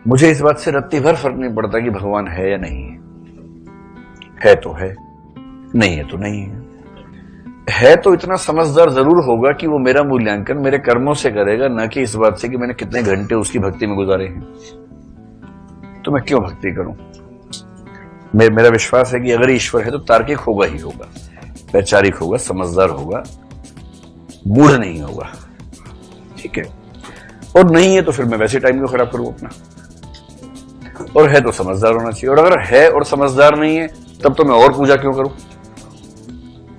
मुझे इस बात से रत्ती भर फर्क नहीं पड़ता कि भगवान है या नहीं है तो है, नहीं है तो नहीं है तो इतना समझदार जरूर होगा कि वो मेरा मूल्यांकन मेरे कर्मों से करेगा, ना कि इस बात से कि मैंने कितने घंटे उसकी भक्ति में गुजारे हैं। तो मैं क्यों भक्ति करूं? मेरा विश्वास है कि अगर ईश्वर है तो तार्किक होगा ही होगा, वैचारिक होगा, समझदार होगा, मूढ़ नहीं होगा। ठीक है, और नहीं है तो फिर मैं वैसे टाइम क्यों खराब करूं अपना? और है तो समझदार होना चाहिए, और अगर है और समझदार नहीं है तब तो मैं और पूजा क्यों करूं?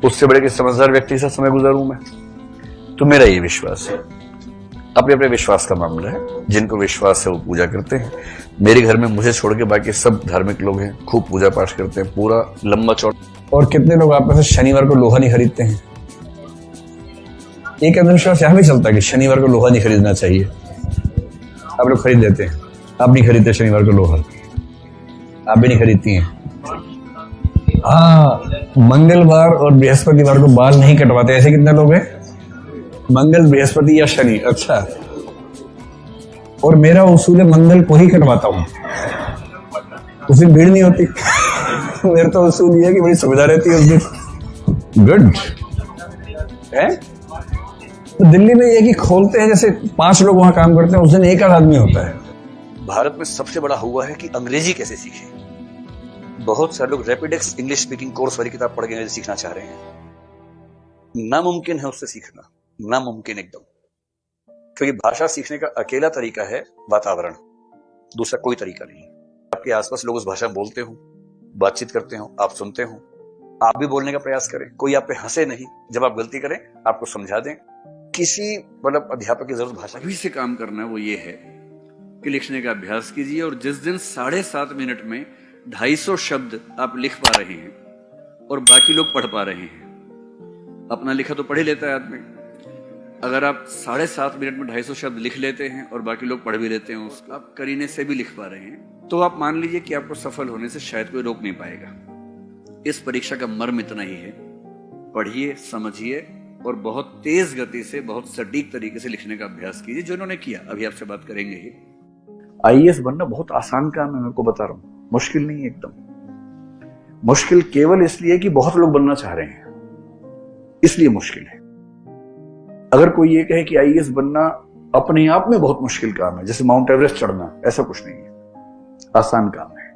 उससे बड़े कि समझदार व्यक्ति के साथ समय गुजारूं मैं। तो मेरा ये विश्वास है, अपने अपने विश्वास का मामला है। जिनको विश्वास है वो पूजा करते हैं। मेरे घर में मुझे छोड़ के बाकी सब धार्मिक लोग हैं, खूब पूजा पाठ करते हैं, पूरा लंबा चौड़ा। और कितने लोग आप में से शनिवार को लोहा नहीं खरीदते हैं? एक अंधविश्वास यहां भी चलता है कि शनिवार को लोहा नहीं खरीदना चाहिए। आप लोग खरीद देते हैं, आप नहीं खरीदते शनिवार को लोहा, आप भी नहीं खरीदती हैं। हाँ, मंगलवार और बृहस्पतिवार को बाल नहीं कटवाते, ऐसे कितने लोग हैं? मंगल, बृहस्पति या शनि। अच्छा, और मेरा उसूल है मंगल को ही कटवाता हूं, उस दिन भीड़ नहीं होती। मेरा तो उसूल ये है कि बड़ी सुविधा रहती है उस दिन। गुड है। तो दिल्ली में ये कि खोलते हैं, जैसे 5 लोग वहां काम करते हैं, उस दिन एक आदमी होता है। भारत में सबसे बड़ा हुआ है कि अंग्रेजी कैसे सीखें। बहुत सारे लोग रैपिडेक्स इंग्लिश स्पीकिंग कोर्स वाली किताब पढ़ के सीखना चाह रहे हैं। नामुमकिन है उससे सीखना, नामुमकिन एकदम। क्योंकि भाषा सीखने का अकेला तरीका है वातावरण, दूसरा कोई तरीका नहीं। आपके आसपास लोग उस भाषा बोलते हो, बातचीत करते हो, आप सुनते हो, आप भी बोलने का प्रयास करें। कोई आप पे हंसे नहीं, जब आप गलती करें आपको समझा दें। किसी मतलब अध्यापक की जरूरत भाषा की से काम करना है, वो ये है कि लिखने का अभ्यास कीजिए। और जिस दिन 7.5 मिनट में 250 शब्द आप लिख पा रहे हैं और बाकी लोग पढ़ पा रहे हैं, अपना लिखा तो पढ़ ही लेता है आदमी। अगर आप 7.5 मिनट में 250 शब्द लिख लेते हैं और बाकी लोग पढ़ भी लेते हैं, उसको आप करीने से भी लिख पा रहे हैं, तो आप मान लीजिए कि आपको सफल होने से शायद कोई रोक नहीं पाएगा। इस परीक्षा का मर्म इतना ही है, पढ़िए, समझिए और बहुत तेज गति से, बहुत सटीक तरीके से लिखने का अभ्यास कीजिए, जो उन्होंने किया। अभी आपसे बात करेंगे ही। आईएएस बनना बहुत आसान काम है, मैं आपको बता रहा हूं, मुश्किल नहीं है एकदम। मुश्किल केवल इसलिए कि बहुत लोग बनना चाह रहे हैं, इसलिए मुश्किल है। अगर कोई ये कहे कि आईएएस बनना अपने आप में बहुत मुश्किल काम है, जैसे माउंट एवरेस्ट चढ़ना, ऐसा कुछ नहीं है, आसान काम है।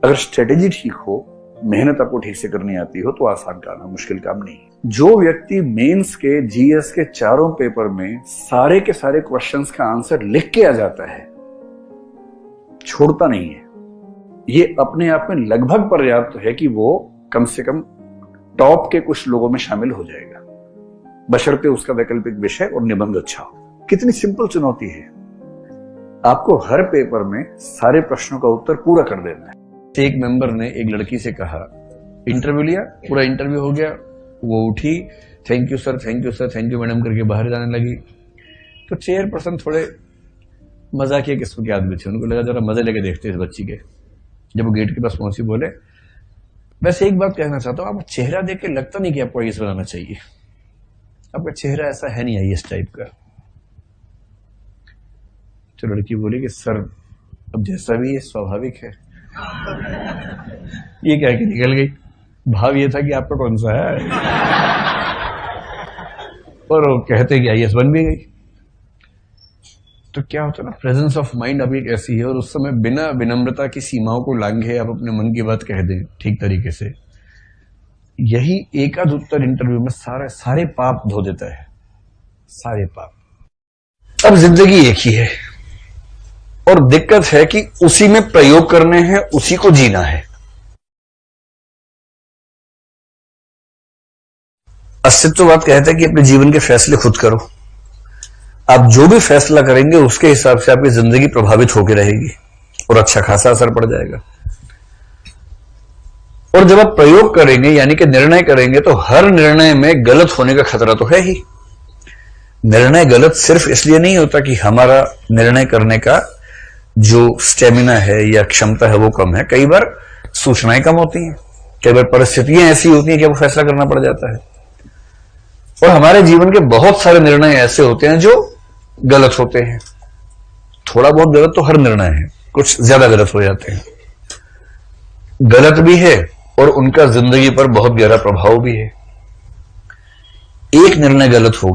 अगर स्ट्रेटेजी ठीक हो, मेहनत आपको ठीक से करनी आती हो, तो आसान काम है, मुश्किल काम नहीं। जो व्यक्ति मेंस के, जीएस के चारों पेपर में सारे के सारे क्वेश्चंस का आंसर लिख के आ जाता है, छोड़ता नहीं है, ये अपने आप में लगभग पर्याप्त है कि वो कम से कम टॉप के कुछ लोगों में शामिल हो जाएगा, बशर्ते उसका वैकल्पिक विषय और निबंध अच्छा हो। कितनी सिंपल चुनौती है, आपको हर पेपर में सारे प्रश्नों का उत्तर पूरा कर देना है। एक मेंबर ने एक लड़की से कहा, इंटरव्यू लिया, पूरा इंटरव्यू हो गया, वो उठी, thank you sir, thank you sir, thank you madam करके बाहर जाने लगी। तो चेयरपर्सन थोड़े मजाकिया किस्म के आदमी थे, उनको लगा जरा मजे लेके देखते इस बच्ची के। जब वो गेट के पास पहुंची, बोले वैसे एक बात कहना चाहता हूँ, आपको चेहरा देख के लगता नहीं कि आपको आईएएस बनाना चाहिए, आपका चेहरा ऐसा है नहीं आईएएस टाइप का। तो लड़की बोली कि सर अब जैसा भी है स्वाभाविक है। ये कह के निकल गई। भाव ये था कि आपका कौन सा है, और वो कहते कि आईएएस बन भी गई। तो क्या होता है ना, प्रेजेंस ऑफ माइंड अभी एक ऐसी है, और उस समय बिना विनम्रता की सीमाओं को लांघे आप अपने मन की बात कह दें ठीक तरीके से, यही एकाध उत्तर इंटरव्यू में सारे पाप धो देता है, सारे पाप। अब जिंदगी एक ही है, और दिक्कत है कि उसी में प्रयोग करने हैं, उसी को जीना है। अस्तित्ववाद कहता है कि अपने जीवन के फैसले खुद करो। आप जो भी फैसला करेंगे उसके हिसाब से आपकी जिंदगी प्रभावित होकर रहेगी और अच्छा खासा असर पड़ जाएगा। और जब आप प्रयोग करेंगे यानी कि निर्णय करेंगे, तो हर निर्णय में गलत होने का खतरा तो है ही। निर्णय गलत सिर्फ इसलिए नहीं होता कि हमारा निर्णय करने का जो स्टेमिना है या क्षमता है वो कम है, कई बार सूचनाएं कम होती हैं, कई बार परिस्थितियां ऐसी होती हैं कि वो फैसला करना पड़ जाता है। और हमारे जीवन के बहुत सारे निर्णय ऐसे होते हैं जो गलत होते हैं, थोड़ा बहुत गलत तो हर निर्णय है, कुछ ज्यादा गलत हो जाते हैं, गलत भी है और उनका जिंदगी पर बहुत गहरा प्रभाव भी है। एक निर्णय गलत हो